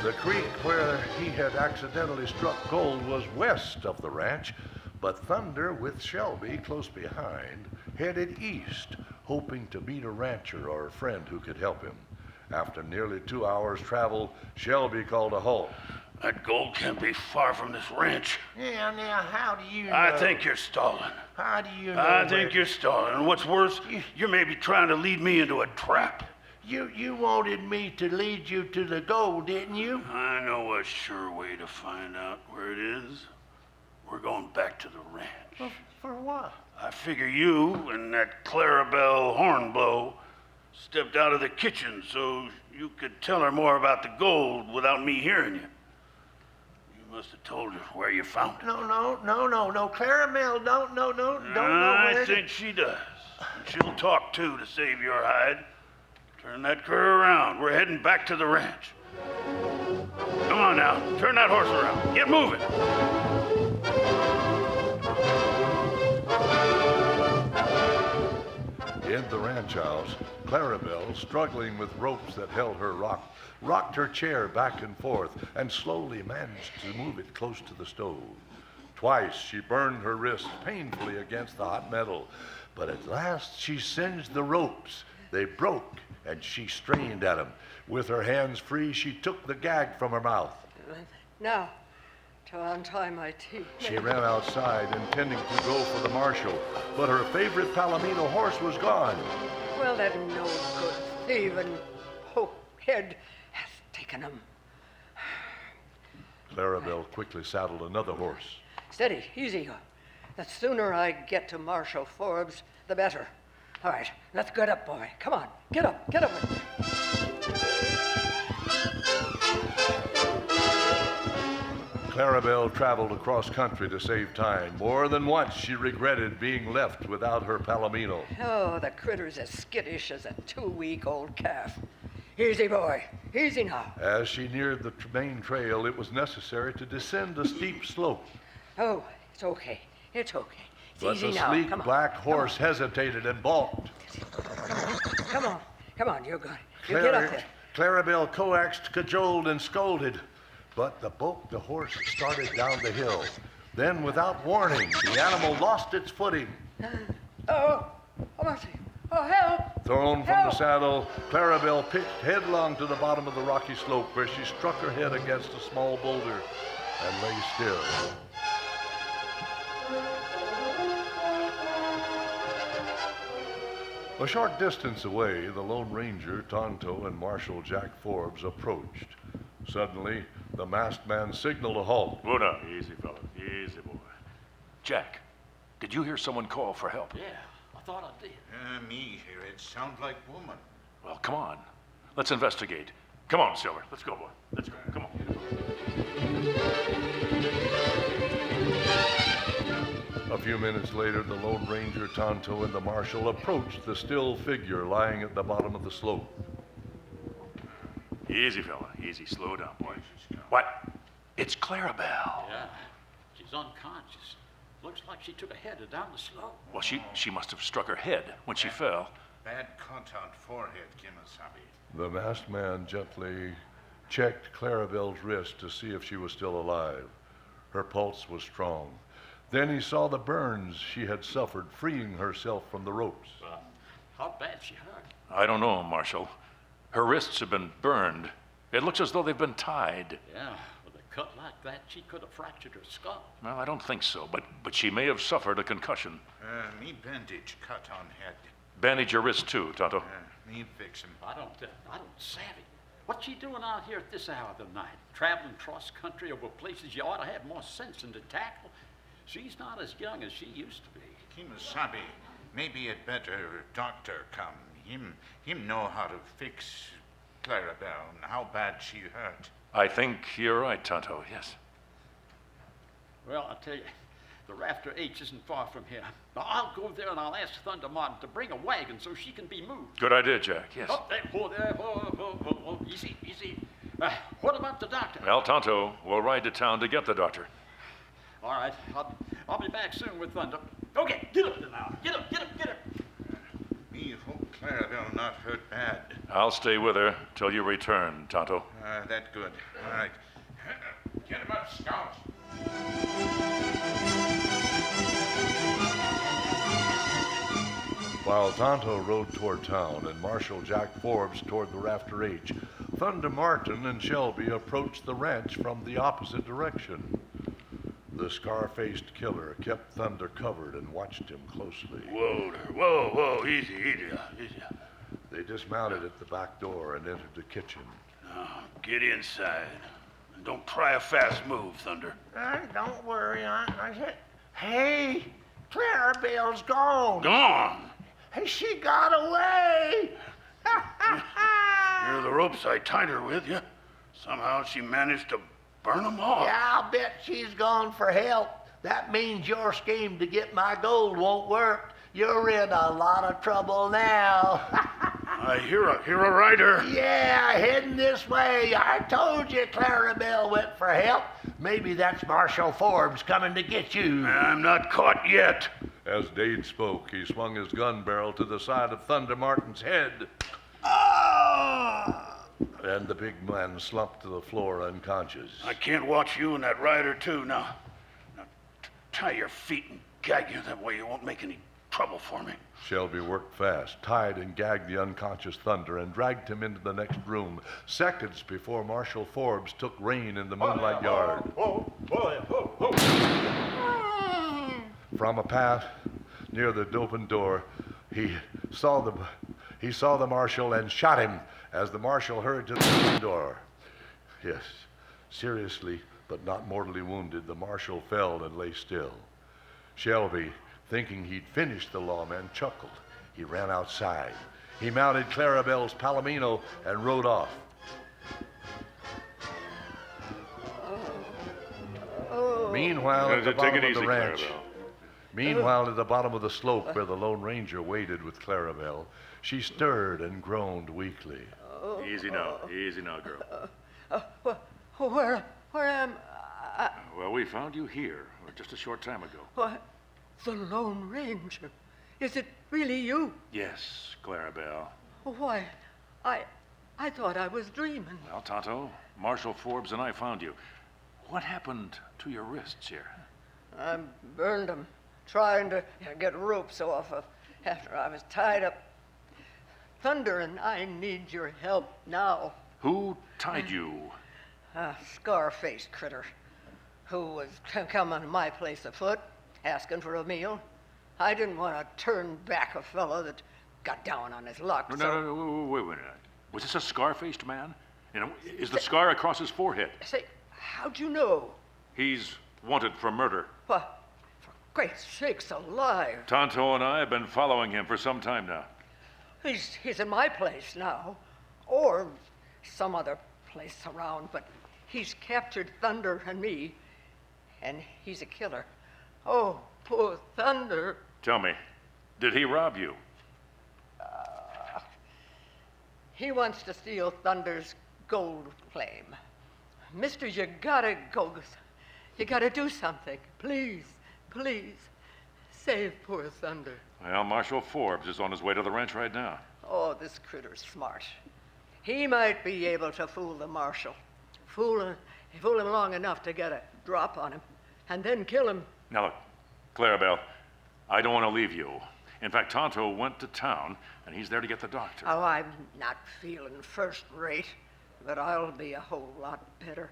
The creek where he had accidentally struck gold was west of the ranch, but Thunder, with Shelby close behind, headed east, hoping to meet a rancher or a friend who could help him. After nearly 2 hours' travel, Shelby called a halt. That gold can't be far from this ranch. Yeah, now, how do you know? I think you're stalling. How do you know? I think you're stalling. And what's worse, you're maybe trying to lead me into a trap. You wanted me to lead you to the gold, didn't you? I know a sure way to find out where it is. We're going back to the ranch. Well, for what? I figure you and that Clarabelle Hornblow stepped out of the kitchen so you could tell her more about the gold without me hearing you. You must have told her where you found it. No, Clarabelle, don't know I where think she does. And she'll talk too to save your hide. Turn that cur around. We're heading back to the ranch. Come on now, turn that horse around. Get moving. In the ranch house, Clarabelle, struggling with ropes that held her, rocked her chair back and forth and slowly managed to move it close to the stove. Twice she burned her wrists painfully against the hot metal, but at last she singed the ropes. They broke, and she strained at them. With her hands free, she took the gag from her mouth. Now, to untie my teeth. She ran outside, intending to go for the marshal, but her favorite Palomino horse was gone. Well, that no good thieving hopehead has taken him. Clarabelle quickly saddled another horse. Steady, easy. The sooner I get to Marshal Forbes, the better. All right, let's get up, boy. Come on, get up. Clarabelle traveled across country to save time. More than once she regretted being left without her Palomino. Oh, the critter's as skittish as a 2-week-old calf. Easy, boy. Easy now. As she neared the main trail, it was necessary to descend a steep slope. Oh, it's okay. It's But easy the now. sleek Come on. black horse hesitated and balked. Come on, you're good. You get up there. Clarabelle coaxed, cajoled, and scolded. But the horse started down the hill. Then, without warning, the animal lost its footing. Oh, mercy. Oh, help. Thrown from the Help. saddle, Clarabelle pitched headlong to the bottom of the rocky slope, where she struck her head against a small boulder and lay still. A short distance away, the Lone Ranger, Tonto, and Marshal Jack Forbes approached. Suddenly, the masked man signaled a halt. Whoa now, easy, fella. Easy, boy. Jack, did you hear someone call for help? Yeah, I thought I did. Me here. It sounds like woman. Well, come on. Let's investigate. Come on, Silver. Let's go, boy. Let's go. Come on. A few minutes later, the Lone Ranger, Tonto, and the Marshal approached the still figure lying at the bottom of the slope. Easy, fella. Easy. Slow down, boy. What? It's Clarabelle. Yeah, she's unconscious. Looks like she took a header down the slope. Well, she must have struck her head when she fell. Bad cut on forehead, Kimasabi. The masked man gently checked Clarabelle's wrist to see if she was still alive. Her pulse was strong. Then he saw the burns she had suffered freeing herself from the ropes. How bad she hurt? I don't know, Marshal. Her wrists have been burned. It looks as though they've been tied. Yeah, with a cut like that, she could have fractured her skull. Well, I don't think so, but she may have suffered a concussion. Me bandage cut on head. Bandage your wrist too, Tonto. Me fix him. I don't savvy. What's she doing out here at this hour of the night? Traveling cross country over places you ought to have more sense than to tackle. She's not as young as she used to be. Kimasabi, maybe it better doctor come. Him know how to fix Clarabelle and how bad she hurt. I think you're right, Tonto, yes. Well, I'll tell you, the Rafter H isn't far from here. Now, I'll go there and I'll ask Thunder Martin to bring a wagon so she can be moved. Good idea, Jack, yes. Oh, there, easy. What about the doctor? Well, Tonto, we'll ride to town to get the doctor. All right, I'll be back soon with Thunder. Okay, get up there now. Get up. Me hope Clarabelle not hurt bad. I'll stay with her till you return, Tonto. That good. All right. Get him up, Scout. While Tonto rode toward town and Marshal Jack Forbes toward the Rafter H, Thunder Martin and Shelby approached the ranch from the opposite direction. The scar-faced killer kept Thunder covered and watched him closely. Whoa, easy. They dismounted at the back door and entered the kitchen. Now, get inside. And don't try a fast move, Thunder. Don't worry, Hey, Clarabelle's gone. Gone? Hey, she got away. You're the ropes I tied her with, yeah? Somehow she managed to burn them off. Yeah, I'll bet she's gone for help. That means your scheme to get my gold won't work. You're in a lot of trouble now. I hear a rider. Yeah, heading this way. I told you Clarabelle went for help. Maybe that's Marshal Forbes coming to get you. I'm not caught yet. As Dade spoke, he swung his gun barrel to the side of Thunder Martin's head. And the big man slumped to the floor unconscious. I can't watch you and that rider, too. Now tie your feet and gag you. That way you won't make any trouble for me. Shelby worked fast, tied and gagged the unconscious Thunder, and dragged him into the next room, seconds before Marshal Forbes took rein in the Moonlight yard. From a path near the open door, he saw the marshal and shot him as the marshal hurried to the door. Yes, seriously but not mortally wounded, the marshal fell and lay still. Shelby, thinking he'd finished the lawman, chuckled. He ran outside. He mounted Clarabelle's Palomino and rode off. Meanwhile, at the bottom of the ranch, at the bottom of the slope where the Lone Ranger waited with Clarabelle, she stirred and groaned weakly. Easy now, girl. Where am I? Well, we found you here just a short time ago. What? The Lone Ranger? Is it really you? Yes, Clarabelle. Why, I thought I was dreaming. Well, Tonto, Marshal Forbes and I found you. What happened to your wrists here? I burned them, trying to get ropes off after I was tied up. Thunder and I need your help now. Who tied you? A scar-faced critter who was coming to my place afoot, asking for a meal. I didn't want to turn back a fellow that got down on his luck. No, wait a minute. Was this a scar-faced man? Is the scar across his forehead? Say, how'd you know? He's wanted for murder. What? For great sakes alive. Tonto and I have been following him for some time now. He's in my place now, or some other place around, but he's captured Thunder and me, and he's a killer. Oh, poor Thunder. Tell me, did he rob you? He wants to steal Thunder's gold claim. Mister, you gotta go. You gotta do something. Please, save poor Thunder. Well, Marshal Forbes is on his way to the ranch right now. Oh, this critter's smart. He might be able to fool the marshal. Fool him long enough to get a drop on him, and then kill him. Now look, Clarabelle, I don't want to leave you. In fact, Tonto went to town, and he's there to get the doctor. Oh, I'm not feeling first rate, but I'll be a whole lot better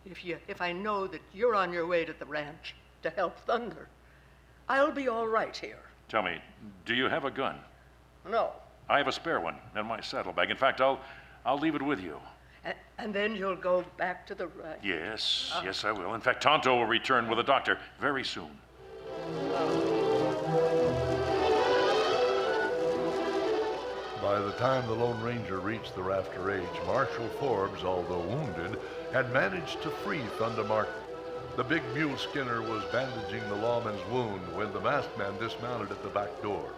if I know that you're on your way to the ranch to help Thunder. I'll be all right here. Tell me, do you have a gun? No. I have a spare one in my saddlebag. In fact, I'll leave it with you. And then you'll go back to the ranch? Yes, yes, I will. In fact, Tonto will return with a doctor very soon. By the time the Lone Ranger reached the rafter edge, Marshal Forbes, although wounded, had managed to free Thunder Martin. The big mule skinner was bandaging the lawman's wound when the masked man dismounted at the back door.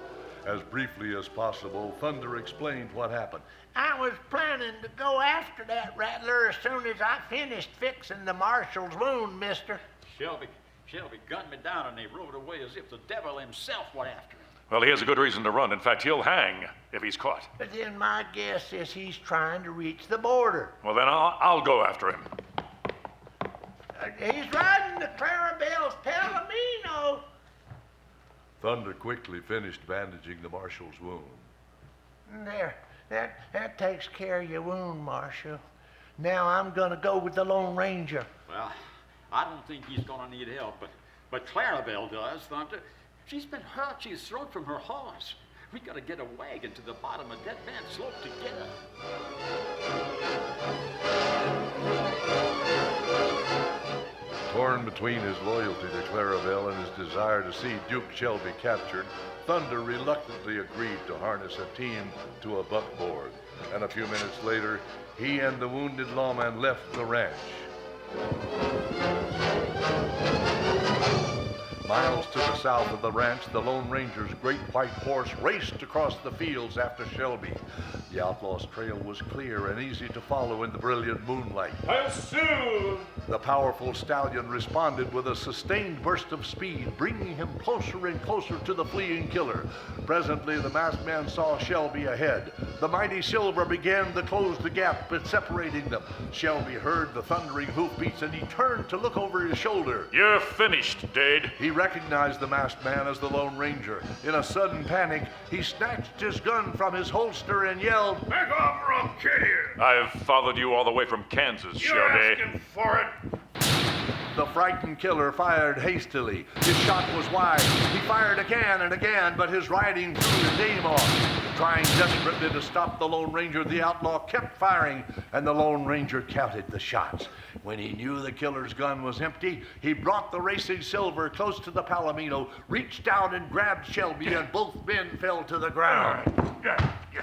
As briefly as possible, Thunder explained what happened. I was planning to go after that rattler as soon as I finished fixing the marshal's wound, mister. Shelby gunned me down and he rode away as if the devil himself went after him. Well, he has a good reason to run. In fact, he'll hang if he's caught. But then my guess is he's trying to reach the border. Well, then I'll go after him. He's riding to Clarabelle's Palomino. Thunder quickly finished bandaging the marshal's wound. That takes care of your wound, Marshal. Now I'm gonna go with the Lone Ranger. Well, I don't think he's gonna need help, but Clarabelle does, Thunder. She's been hurt. She's thrown from her horse. We gotta get a wagon to the bottom of Dead Man Slope to get her. Torn between his loyalty to Clarabelle and his desire to see Duke Shelby captured, Thunder reluctantly agreed to harness a team to a buckboard. And a few minutes later, he and the wounded lawman left the ranch. Miles to the south of the ranch, the Lone Ranger's great white horse raced across the fields after Shelby. The outlaw's trail was clear and easy to follow in the brilliant moonlight. I'll soon! The powerful stallion responded with a sustained burst of speed, bringing him closer and closer to the fleeing killer. Presently, the masked man saw Shelby ahead. The mighty Silver began to close the gap separating them. Shelby heard the thundering hoofbeats, and he turned to look over his shoulder. You're finished, Dade. He recognized the masked man as the Lone Ranger. In a sudden panic, he snatched his gun from his holster and yelled, Back off or I'll kill you! I've followed you all the way from Kansas, You're Shelby. asking for it! The frightened killer fired hastily. His shot was wide. He fired again and again, but his riding threw his aim off. Trying desperately to stop the Lone Ranger, the outlaw kept firing, and the Lone Ranger counted the shots. When he knew the killer's gun was empty, he brought the racing Silver close to the Palomino, reached down and grabbed Shelby, and both men fell to the ground.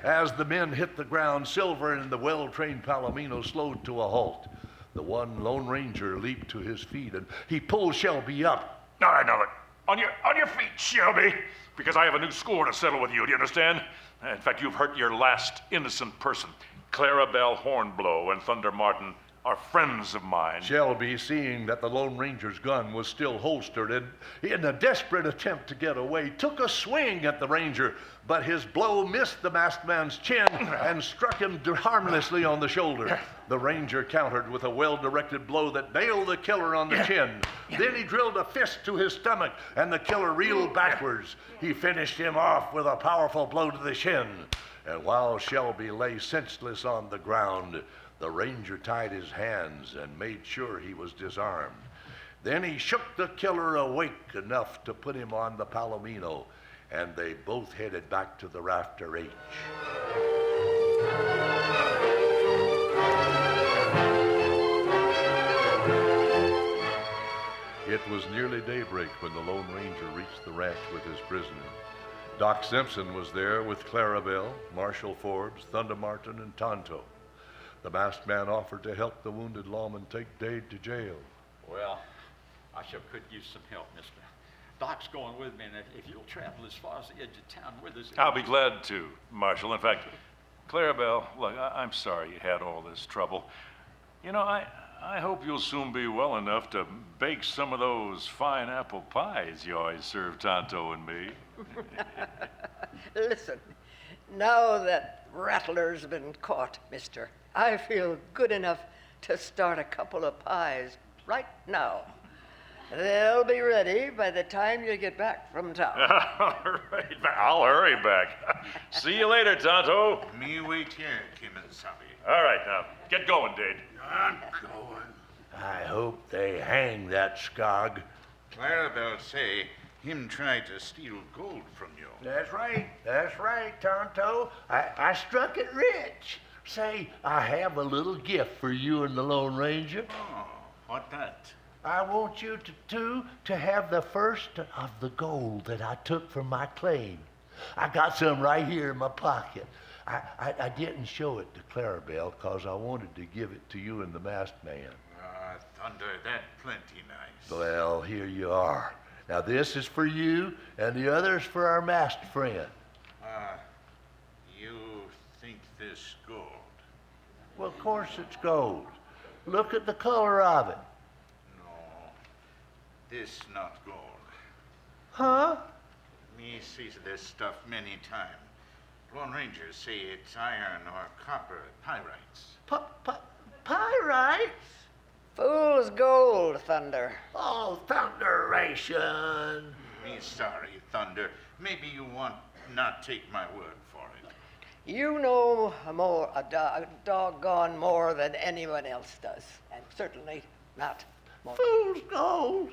As the men hit the ground, Silver and the well-trained Palomino slowed to a halt. The one Lone Ranger leaped to his feet, and he pulled Shelby up. All right, now look. On your feet, Shelby. Because I have a new score to settle with you, do you understand? In fact, you've hurt your last innocent person. Clarabelle Hornblow and Thunder Martin are friends of mine. Shelby, seeing that the Lone Ranger's gun was still holstered, and in a desperate attempt to get away, took a swing at the Ranger, but his blow missed the masked man's chin and struck him harmlessly on the shoulder. The Ranger countered with a well-directed blow that nailed the killer on the chin. Then he drilled a fist to his stomach, and the killer reeled backwards. He finished him off with a powerful blow to the shin. And while Shelby lay senseless on the ground, the Ranger tied his hands and made sure he was disarmed. Then he shook the killer awake enough to put him on the Palomino, and they both headed back to the Rafter H. It was nearly daybreak when the Lone Ranger reached the ranch with his prisoner. Doc Simpson was there with Clarabelle, Marshal Forbes, Thunder Martin, and Tonto. The masked man offered to help the wounded lawman take Dade to jail. Well, I sure could use some help, mister. Doc's going with me, and if you'll travel as far as the edge of town with us... I'll be glad to, Marshal. In fact, Clarabelle, look, I'm sorry you had all this trouble. You know, I hope you'll soon be well enough to bake some of those fine apple pies you always serve Tonto and me. Listen, now that Rattler's been caught, mister, I feel good enough to start a couple of pies right now. They'll be ready by the time you get back from town. All right, I'll hurry back. See you later, Tonto. Me wait here, Kemosabe. All right, now, get going, Dade. I'm going. I hope they hang that skog. Clarabelle say him try to steal gold from you. That's right, Tonto. I struck it rich. Say, I have a little gift for you and the Lone Ranger. Oh, what that? I want you to have the first of the gold that I took from my claim. I got some right here in my pocket. I didn't show it to Clarabelle because I wanted to give it to you and the masked man. Thunder, that plenty nice. Well, here you are. Now this is for you, and the other's for our masked friend. You think this gold? Well, of course it's gold. Look at the color of it. No, this not gold. Huh? Me sees this stuff many times. Lone Rangers say it's iron or copper pyrites. Pyrites? Fool's gold, Thunder. Oh, thunderation. Me sorry, Thunder. Maybe you want not take my word for it. You know doggone more than anyone else does, and certainly not more. Fool's gold.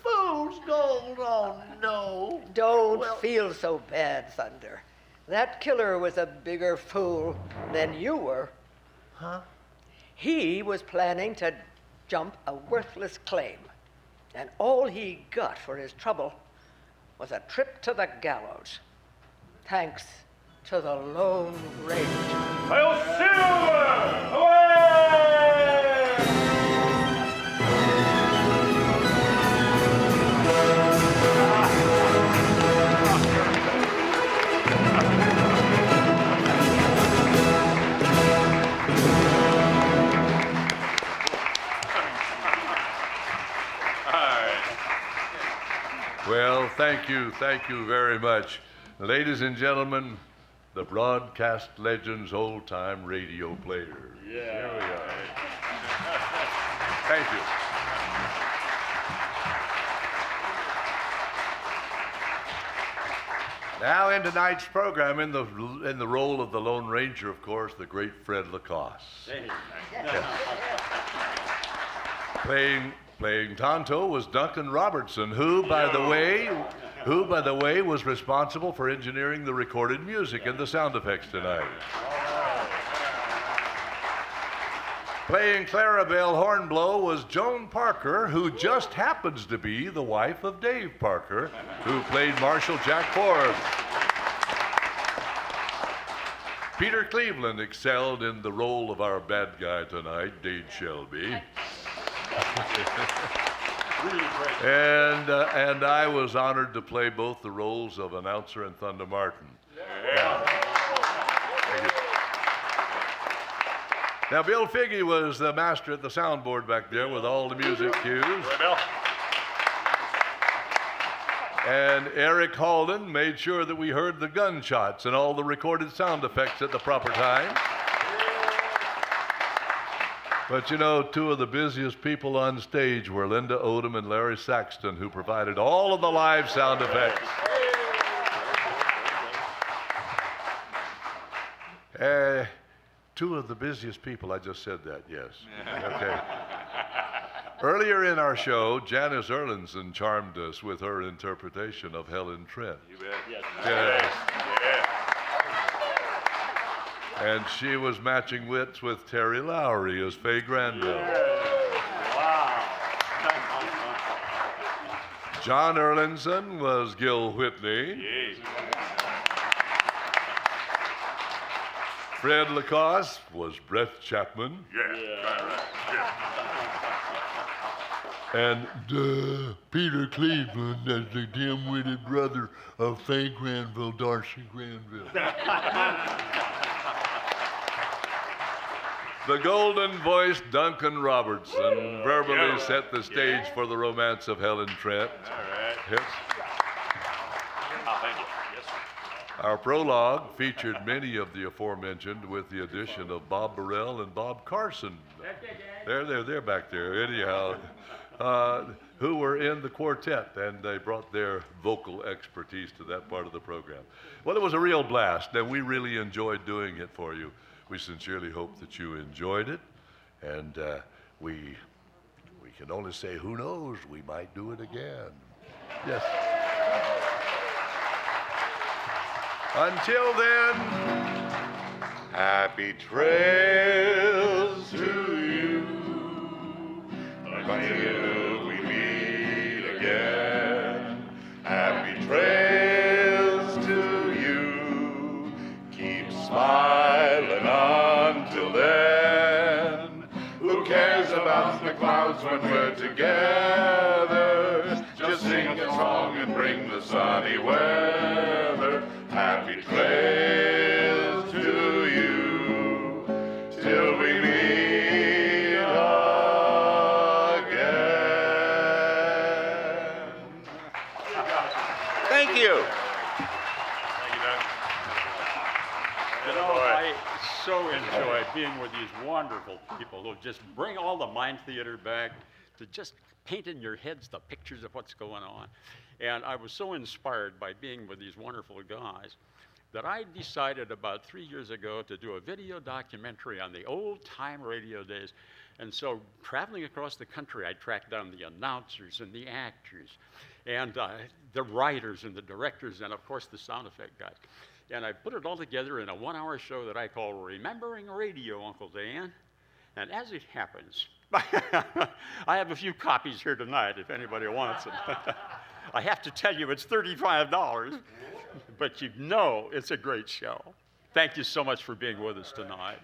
Fool's gold. Oh, no. Don't feel so bad, Thunder. That killer was a bigger fool than you were. Huh? He was planning to jump a worthless claim, and all he got for his trouble was a trip to the gallows. Thanks to the Lone Ranger. Hail Silver! Away! Well, thank you very much. Ladies and gentlemen, the Broadcast Legends old-time radio players. Yeah. Here we are. Thank you. Now in tonight's program, in the role of the Lone Ranger, of course, the great Fred Lacoste. Playing Tonto was Duncan Robertson, who, by the way, was responsible for engineering the recorded music and the sound effects tonight. Playing Clarabelle Hornblow was Joan Parker, who just happens to be the wife of Dave Parker, who played Marshal Jack Forbes. Peter Cleveland excelled in the role of our bad guy tonight, Dade Shelby. And I was honored to play both the roles of announcer and Thunder Martin. Thank you. Now, Bill Figge was the master at the soundboard back there with all the music cues. And Eric Halden made sure that we heard the gunshots and all the recorded sound effects at the proper time. But you know, two of the busiest people on stage were Linda Odom and Larry Saxton, who provided all of the live sound effects. Two of the busiest people, I just said that, yes. Okay. Earlier in our show, Janice Erlandson charmed us with her interpretation of Helen Trent. You bet. Yes. Yeah. And she was matching wits with Terry Lowry as Faye Granville. Wow. John Erlandson was Gil Whitney. Fred Lacoste was Brett Chapman. And Peter Cleveland as the dim-witted brother of Faye Granville, Darcy Granville. The golden-voiced Duncan Robertson verbally set the stage for the romance of Helen Trent. All right. Yes. Thank you. Yes, sir. Our prologue featured many of the aforementioned with the addition of Bob Burrell and Bob Carson. They're back there. Anyhow, who were in the quartet, and they brought their vocal expertise to that part of the program. Well, it was a real blast, and we really enjoyed doing it for you. We sincerely hope that you enjoyed it, and we can only say, who knows, we might do it again. Yes. Until then, happy trails to you until we meet again. Happy trails to you. Keep smiling until then. Who cares about the clouds when we're together? Just sing a song and bring the sunny weather. Happy trails to you till we meet again. Thank you. You know, I so enjoy being with these wonderful people who just bring all the mind theater back to just paint in your heads the pictures of what's going on. And I was so inspired by being with these wonderful guys. that I decided about 3 years ago to do a video documentary on the old-time radio days. And so, traveling across the country, I tracked down the announcers and the actors and the writers and the directors and, of course, the sound effect guys. And I put it all together in a 1-hour show that I call Remembering Radio, Uncle Dan. And as it happens, I have a few copies here tonight if anybody wants them. I have to tell you, it's $35, but you know it's a great show. Thank you so much for being with us tonight.